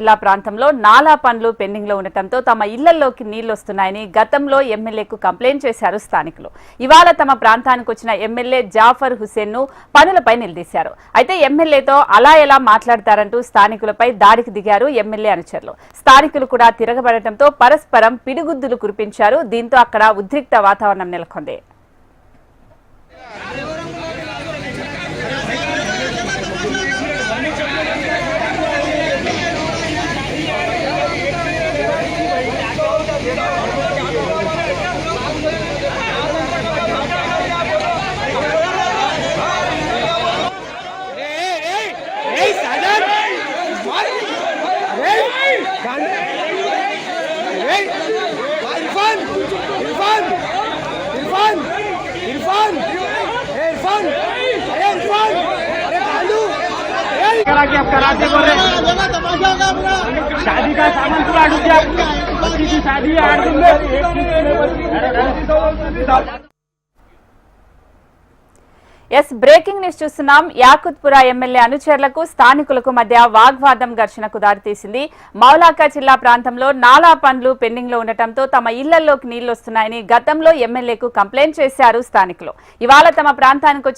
జిల్లా ప్రాంతంలో నాలా పనులు పెండింగ్ లో ఉండటంతో తమ ఇళ్లలోకి నీళ్లు వస్తున్నాయని గతంలో ఎమ్మెల్యేకు కంప్లైంట్ చేశారు స్థానికులు. ఇవాళ తమ ప్రాంతానికి వచ్చిన ఎమ్మెల్యే జాఫర్ హుసేన్ ను పనులపై నిలదీశారు. అయితే ఎమ్మెల్యేతో అలా ఎలా మాట్లాడతారంటూ స్థానికులపై దాడికి దిగారు ఎమ్మెల్యే అనుచరులు. స్థానికులు కూడా తిరగబడటంతో పరస్పరం పిడిగుద్దులు కురిపించారు. దీంతో అక్కడ ఉద్రిక్త వాతావరణం నెలకొంది. शादी का सामान पूरा अड़ गया। बच्ची की शादी है 8 दिन में। ఎస్ బ్రేకింగ్ న్యూస్ చూస్తున్నాం. యాకుత్పురా ఎమ్మెల్యే అనుచరులకు స్థానికులకు మధ్య వాగ్వాదం ఘర్షణకు దారితీసింది. మౌలాకా జిల్లా ప్రాంతంలో నాలా పనులు పెండింగ్ లో ఉండటంతో తమ ఇళ్లలోకి నీళ్లు వస్తున్నాయని గతంలో ఎమ్మెల్యేకు కంప్లైంట్ చేశారు స్థానికులు. ఇవాళ తమ ప్రాంతానికి